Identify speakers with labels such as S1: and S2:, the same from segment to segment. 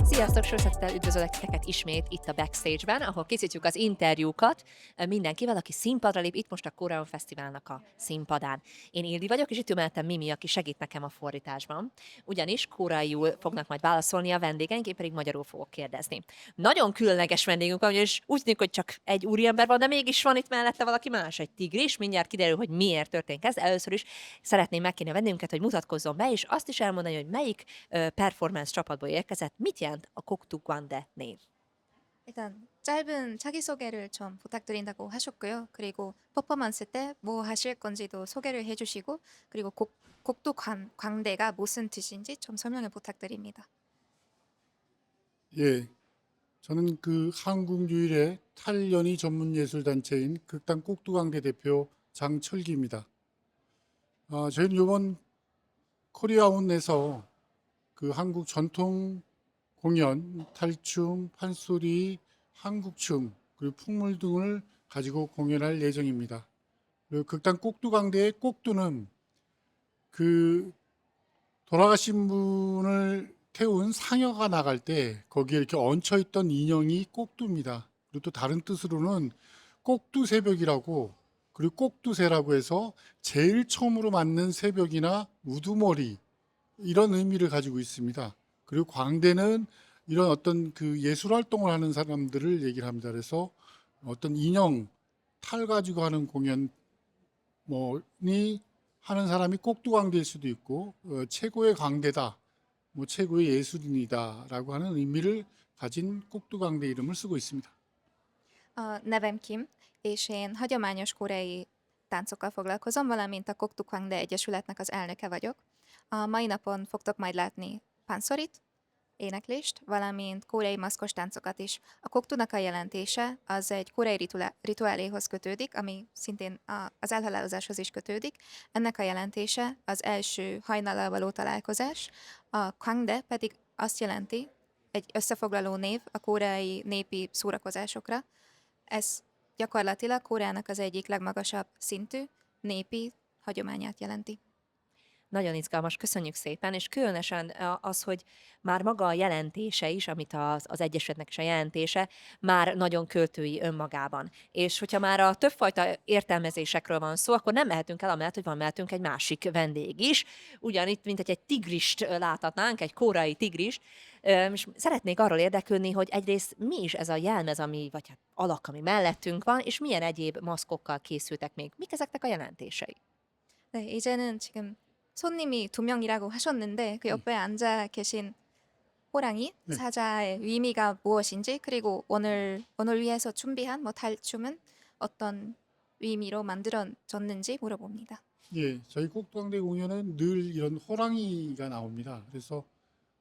S1: Sziasztok, sok szeretettel üdvözöllek titeket ismét itt a Backstage-ben, ahol készítjük az interjúkat mindenkivel, aki színpadra lép, itt most a Korean Fesztiválnak a színpadán. Én Ildi vagyok, és itt ül mellettem Mimi, aki segít nekem a fordításban. Ugyanis koreaiul fognak majd válaszolni a vendégeink, én pedig magyarul fogok kérdezni. Nagyon különleges vendégünk van, és úgy tűnik, hogy csak egy úriember van, de mégis van itt mellette valaki más, egy tigris. Mindjárt kiderül, hogy miért történik ez. Először is szeretném megkérni a vendégünket, hogy mutatkozzon be, és azt is elmondani, hogy melyik performance csapatból érkezett, mit jelent a koktukwan데 név.
S2: 일단 짧은 자기소개를 좀 부탁드린다고 하셨고요. 그리고 퍼포먼스 때 뭐 하실 건지도 소개를 해주시고 그리고 곡도 광대가 무슨 뜻인지 좀 설명을 부탁드립니다.
S3: 예, 저는 그 한국 유일의 탈연희 전문 예술 단체인 극단 꼭두광대 대표 장철기입니다. 저희는 이번 코리아온에서 그 한국 전통 공연, 탈춤, 판소리, 한국춤, 그리고 풍물 등을 가지고 공연할 예정입니다. 그리고 극단 꼭두광대의 꼭두는 그 돌아가신 분을 태운 상여가 나갈 때 거기에 이렇게 얹혀 있던 인형이 꼭두입니다. 그리고 또 다른 뜻으로는 꼭두 새벽이라고, 그리고 꼭두새라고 해서 제일 처음으로 맞는 새벽이나 우두머리, 이런 의미를 가지고 있습니다. 그리고 광대는 이런 어떤 그 예술 활동을 하는 사람들을 얘기를 합니다. 그래서 어떤 인형 탈 가지고 하는 공연 뭐니 하는 사람이 꼭두광대일 수도 있고, 최고의 광대다, 뭐 최고의 예술인이다라고 하는 의미를 가진 꼭두광대 이름을 쓰고 있습니다.
S2: Nevem Kim, és én hagyományos koreai táncokkal foglalkozom, valamint a Koktuk Hwangdae Egyesületnek az elnöke vagyok. A mai napon fogtok majd látni pánsorit, éneklést, valamint koreai maszkos táncokat is. A koktunak a jelentése az egy koreai rituáléhoz kötődik, ami szintén az elhalálozáshoz is kötődik. Ennek a jelentése az első hajnallal való találkozás, a kwangde pedig azt jelenti, egy összefoglaló név a koreai népi szórakozásokra. Ez gyakorlatilag Koreának az egyik legmagasabb szintű népi hagyományát jelenti.
S1: Nagyon izgalmas, köszönjük szépen, és különösen az, hogy már maga a jelentése is, amit az Egyesületnek is a jelentése, már nagyon költői önmagában. És hogyha már a többfajta értelmezésekről van szó, akkor nem mehetünk el amellett, hogy van mellettünk egy másik vendég is. Ugyanitt, mint hogy egy tigrist láthatnánk, egy koreai tigrist, és szeretnék arról érdeklődni, hogy egyrészt mi is ez a jelmez, vagy hát alak, ami mellettünk van, és milyen egyéb maszkokkal készültek még. Mik ezeknek a jelentései?
S2: 네, 이제는 지금 손님이 두 명이라고 하셨는데 그 옆에 앉아 계신 호랑이
S3: 네.
S2: 사자의 의미가 무엇인지 그리고 오늘 위해서 준비한 뭐 탈춤은 어떤 의미로 만들어졌는지 물어봅니다.
S3: 예, 저희 꼭두광대 공연은 늘 이런 호랑이가 나옵니다. 그래서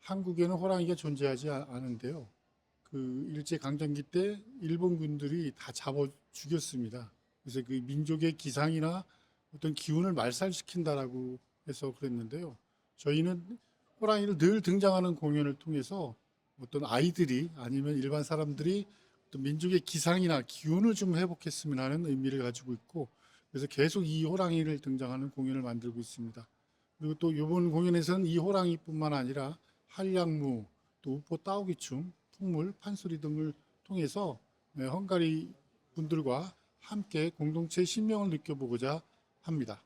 S3: 한국에는 호랑이가 존재하지 않은데요. 그 일제 강점기 때 일본군들이 다 잡아 죽였습니다. 그래서 그 민족의 기상이나 어떤 기운을 말살시킨다라고 해서 그랬는데요. 저희는 호랑이를 늘 등장하는 공연을 통해서 어떤 아이들이 아니면 일반 사람들이 어떤 민족의 기상이나 기운을 좀 회복했으면 하는 의미를 가지고 있고, 그래서 계속 이 호랑이를 등장하는 공연을 만들고 있습니다. 그리고 또 이번 공연에서는 이 호랑이뿐만 아니라 한량무, 또 우포 따오기춤, 풍물, 판소리 등을 통해서 헝가리 분들과 함께 공동체 신명을 느껴보고자 합니다.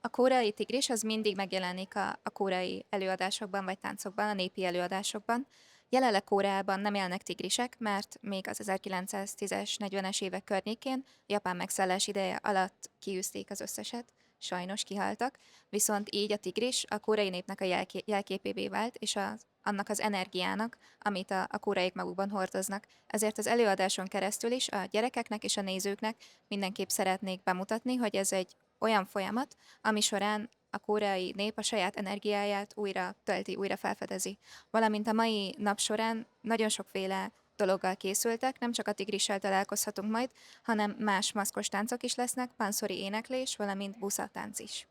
S2: A koreai tigris az mindig megjelenik a koreai előadásokban vagy táncokban, a népi előadásokban. Jelenleg Koreában nem élnek tigrisek, mert még az 1910-es, 40-es évek környékén Japán megszállás ideje alatt kiűzték az összeset, sajnos kihaltak, viszont így a tigris a koreai népnek a jelképévé vált, és annak az energiának, amit a koreaiak magukban hordoznak. Ezért az előadáson keresztül is a gyerekeknek és a nézőknek mindenképp szeretnék bemutatni, hogy ez egy olyan folyamat, ami során a koreai nép a saját energiáját újra tölti, újra felfedezi. Valamint a mai nap során nagyon sokféle dologgal készültek, nem csak a tigrissel találkozhatunk majd, hanem más maszkos táncok is lesznek, pansori éneklés, valamint busza tánc is.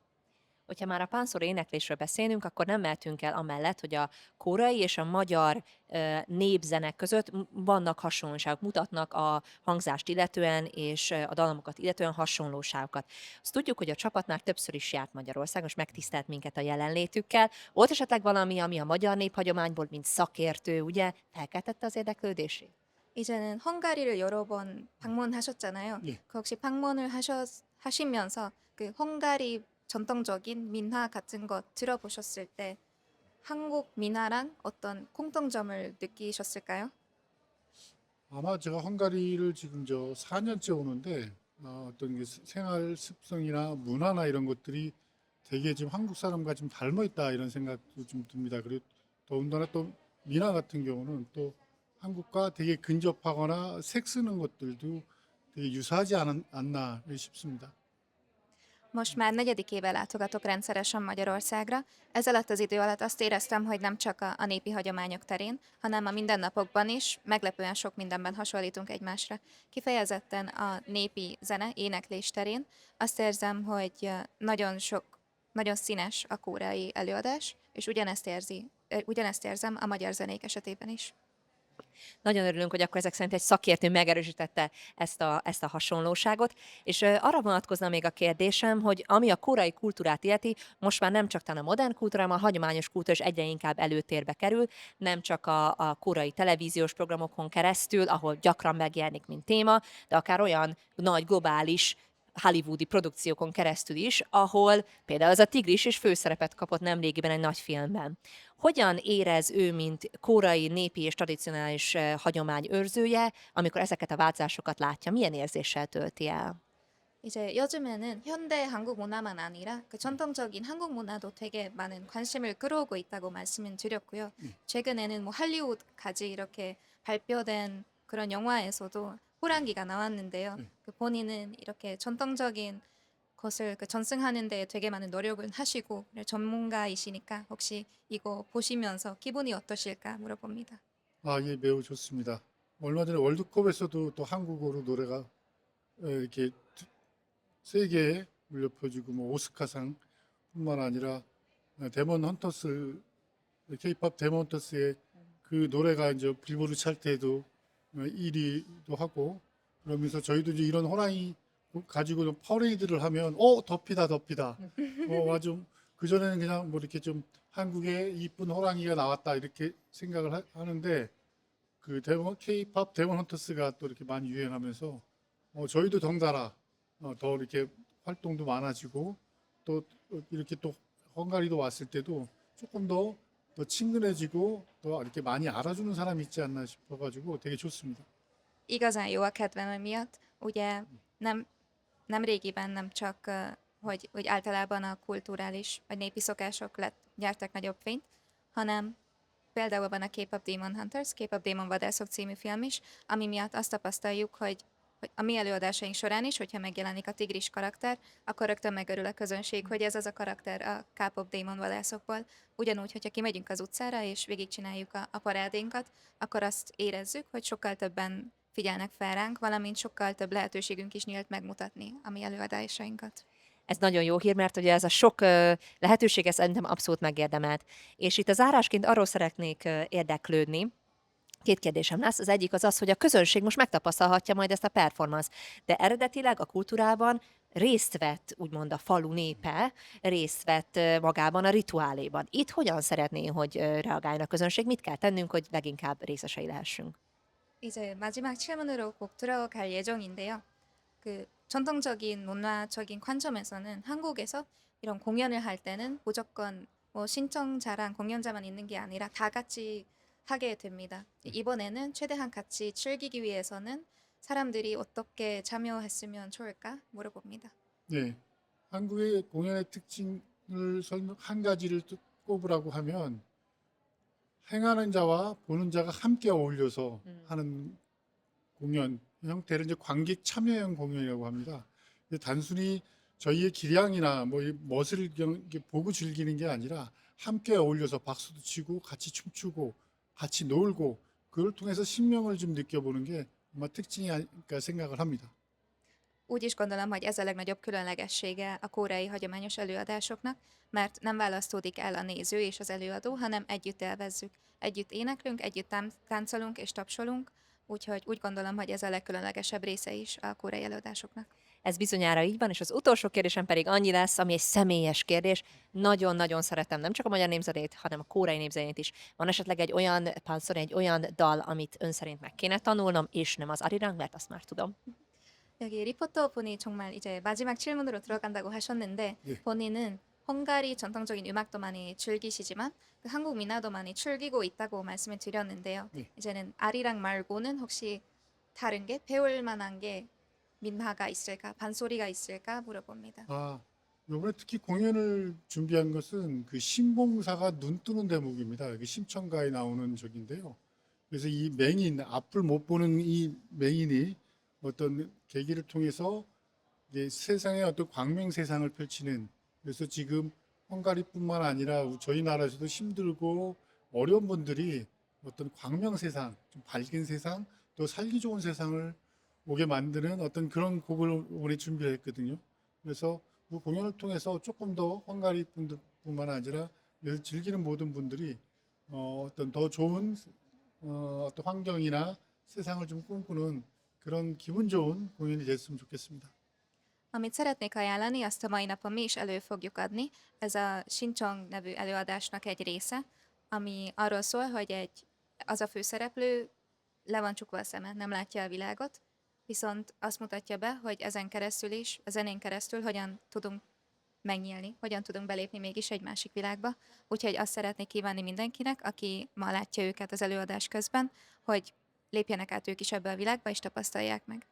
S1: Hogyha már a pánszóra éneklésről beszélünk, akkor nem mehetünk el amellett, hogy a koreai és a magyar népzenek között vannak hasonlóságok, mutatnak a hangzást illetően és a dalamokat illetően hasonlóságokat. Azt tudjuk, hogy a csapatnál többször is járt Magyarországon, és megtisztelt minket a jelenlétükkel. Volt esetleg valami, ami a magyar néphagyományból, mint szakértő, ugye, felkeltette az érdeklődését?
S2: 이제는 헝가리를 여러 번 방문하셨잖아요.
S3: 예.
S2: 그 혹시 방문을 하시면서 그 헝가리 전통적인 민화 같은 거 들어보셨을 때 한국 민화랑 어떤 공통점을 느끼셨을까요?
S3: 아마 제가 헝가리를 지금 4년째 오는데 어떤 게 생활 습성이나 문화나 이런 것들이 되게 지금 한국 사람과 좀 닮아 있다 이런 생각도 좀 듭니다. 그리고 더군다나 또 민화 같은 경우는 또 한국과 되게 근접하거나 색 쓰는 것들도 되게 유사하지 않나 싶습니다.
S2: Most már negyedik éve látogatok rendszeresen Magyarországra. Ez alatt az idő alatt azt éreztem, hogy nem csak a népi hagyományok terén, hanem a mindennapokban is meglepően sok mindenben hasonlítunk egymásra. Kifejezetten a népi zene, éneklés terén azt érzem, hogy nagyon színes a kóreai előadás, és ugyanezt érzem a magyar zenék esetében is.
S1: Nagyon örülünk, hogy akkor ezek szerint egy szakértő megerősítette ezt a hasonlóságot, és arra vonatkozna még a kérdésem, hogy ami a koreai kultúrát illeti, most már nem csak talán a modern kultúra, hanem a hagyományos kultúra is egyre inkább előtérbe kerül, nem csak a koreai televíziós programokon keresztül, ahol gyakran megjelenik, mint téma, de akár olyan nagy globális hollywoodi produkciókon keresztül is, ahol például az a Tigris is főszerepet kapott nemrégiben egy nagy filmben. Hogyan érez ő, mint koreai népi és tradicionális hagyomány őrzője, amikor ezeket a változásokat látja? Milyen érzéssel tölti el?
S2: 이제 요즘에는 현대 한국 문화만 아니라 그 전통적인 한국 문화도 되게 많은 관심을 끌어오고 있다고 말씀을 드렸고요. 최근에는 뭐 할리우드까지 이렇게 발표된 그런 영화에서도 호랑이가 나왔는데요. 그 본인은 이렇게 전통적인 것을 그 전승하는 데 되게 많은 노력을 하시고 전문가이시니까 혹시 이거 보시면서 기분이 어떠실까 물어봅니다.
S3: 예, 매우 좋습니다. 얼마 전에 월드컵에서도 또 한국어로 노래가 이렇게 세계에 울려 퍼지고 뭐 오스카상뿐만 아니라 데몬 헌터스 K-팝 데몬 헌터스의 그 노래가 이제 빌보드 차트에도 1위도 하고 그러면서 저희도 이제 이런 호랑이 가지고 좀 퍼레이드를 하면 덮이다 아주 그전에는 그냥 뭐 이렇게 좀 한국에 이쁜 호랑이가 나왔다 이렇게 생각을 하는데 그 K-팝 데몬 헌터스가 또 이렇게 많이 유행하면서 저희도 덩달아 더 이렇게 활동도 많아지고 또 이렇게 또 헝가리도 왔을 때도 조금 더 친근해지고 더 이렇게 많이 알아주는 사람이 있지 않나 싶어가지고 되게 좋습니다.
S2: Igazán jó a kedvem emiatt. Ugye nem régiben nem csak, hogy általában a kulturális vagy népi szokások nyertek nagyobb fényt, hanem például van a K-pop Demon Hunters, K-pop Demon Vadászok című film is, ami miatt azt tapasztaljuk, hogy a mi előadásaink során is, hogyha megjelenik a tigris karakter, akkor rögtön megörül a közönség, hogy ez az a karakter a K-pop Demon Vadászokból. Ugyanúgy, hogyha kimegyünk az utcára és végigcsináljuk a parádénkat, akkor azt érezzük, hogy sokkal többen figyelnek fel ránk, valamint sokkal több lehetőségünk is nyílt megmutatni a mi előadásainkat.
S1: Ez nagyon jó hír, mert ugye ez a sok lehetőség, ez szerintem abszolút megérdemelt. És itt a zárásként arról szeretnék érdeklődni, 2 kérdésem lesz. Az egyik az, hogy a közönség most megtapasztalhatja majd ezt a performance, de eredetileg a kultúrában részt vett, úgymond a falu népe, részt vett magában a rituáléban. Itt hogyan szeretné, hogy reagáljon a közönség? Mit kell tennünk, hogy leginkább részesei lehessünk?
S2: 이제 마지막 질문으로 곧 들어갈 예정인데요. 그 전통적인 문화적인 관점에서는 한국에서 이런 공연을 할 때는 무조건 뭐 신청자랑 공연자만 있는 게 아니라 다 같이 하게 됩니다. 이번에는 최대한 같이 즐기기 위해서는 사람들이 어떻게 참여했으면 좋을까 물어봅니다.
S3: 네, 한국의 공연의 특징을 한 가지를 꼽으라고 하면 행하는 자와 보는 자가 함께 어울려서 하는 공연 형태를 이제 관객 참여형 공연이라고 합니다. 단순히 저희의 기량이나 뭐 멋을 보고 즐기는 게 아니라 함께 어울려서 박수도 치고 같이 춤추고 같이 놀고 그걸 통해서 신명을 좀 느껴보는 게 아마 특징이 아닐까 생각을 합니다.
S2: úgy is gondolom, hogy ez a legnagyobb különlegessége a koreai hagyományos előadásoknak, mert nem választódik el a néző és az előadó, hanem együtt élvezzük. Együtt éneklünk, együtt táncolunk és tapsolunk, úgyhogy úgy gondolom, hogy ez a legkülönlegesebb része is a koreai előadásoknak.
S1: Ez bizonyára így van, és az utolsó kérdésem pedig annyi lesz, ami egy személyes kérdés. Nagyon-nagyon szeretem nem csak a magyar népzenét, hanem a koreai népzenét is. Van esetleg egy olyan panszor, egy olyan dal, amit ön szerint meg kéne tanulnom, és nem az arirang, mert azt már tudom.
S2: 여기 리포터 분이 정말 이제 마지막 질문으로 들어간다고 하셨는데
S3: 예.
S2: 본인은 헝가리 전통적인 음악도 많이 즐기시지만 그 한국 문화도 많이 즐기고 있다고 말씀을 드렸는데요.
S3: 예.
S2: 이제는 아리랑 말고는 혹시 다른 게 배울 만한 게 민화가 있을까, 반소리가 있을까 물어봅니다.
S3: 이번에 특히 공연을 준비한 것은 그 신봉사가 눈 뜨는 대목입니다. 그 심청가에 나오는 적인데요. 그래서 이 맹인, 앞을 못 보는 이 맹인이 어떤 계기를 통해서 이제 세상의 어떤 광명 세상을 펼치는, 그래서 지금 헝가리뿐만 아니라 저희 나라에서도 힘들고 어려운 분들이 어떤 광명 세상, 좀 밝은 세상, 또 살기 좋은 세상을 오게 만드는 어떤 그런 곡을 이번에 준비했거든요. 그래서 그 공연을 통해서 조금 더 헝가리 분들뿐만 아니라 여기서 즐기는 모든 분들이 어떤 더 좋은 어떤 환경이나 세상을 좀 꿈꾸는 그런 기분 좋은 공연이 됐으면 좋겠습니다.
S2: Amit szeretnék ajánlani, azt a mai napon mi is elő fogjuk adni. Ez a Sincsong nevű előadásnak egy része, ami arról szól, hogy az a főszereplő le van csukva a szeme, nem látja a világot, viszont azt mutatja be, hogy ezen keresztül is, a zenén keresztül hogyan tudunk megnyílni, hogyan tudunk belépni mégis egy másik világba. Úgyhogy azt szeretnék kívánni mindenkinek, aki ma látja őket az előadás közben, hogy lépjenek át ők is ebbe a világba, és tapasztalják meg.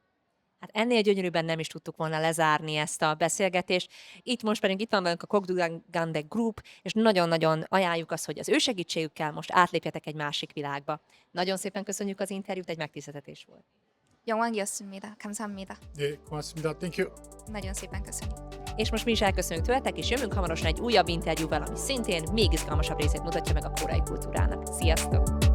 S1: Hát ennél gyönyörűbben nem is tudtuk volna lezárni ezt a beszélgetést. Itt most pedig itt van velünk a Kokdugande Group, és nagyon-nagyon ajánljuk azt, hogy az ő segítségükkel most átlépjetek egy másik világba. Nagyon szépen köszönjük az interjút, egy megtiszteltetés volt.
S2: 영광이었습니다. 감사합니다.
S3: 네, 고맙습니다. 땡큐.
S2: Nagyon szépen köszönjük.
S1: És most mi is elköszönünk tőletek, és jövünk hamarosan egy újabb interjúval, ami szintén még izgalmasabb részét mutatja meg a koreai kultúrának. Sziasztok!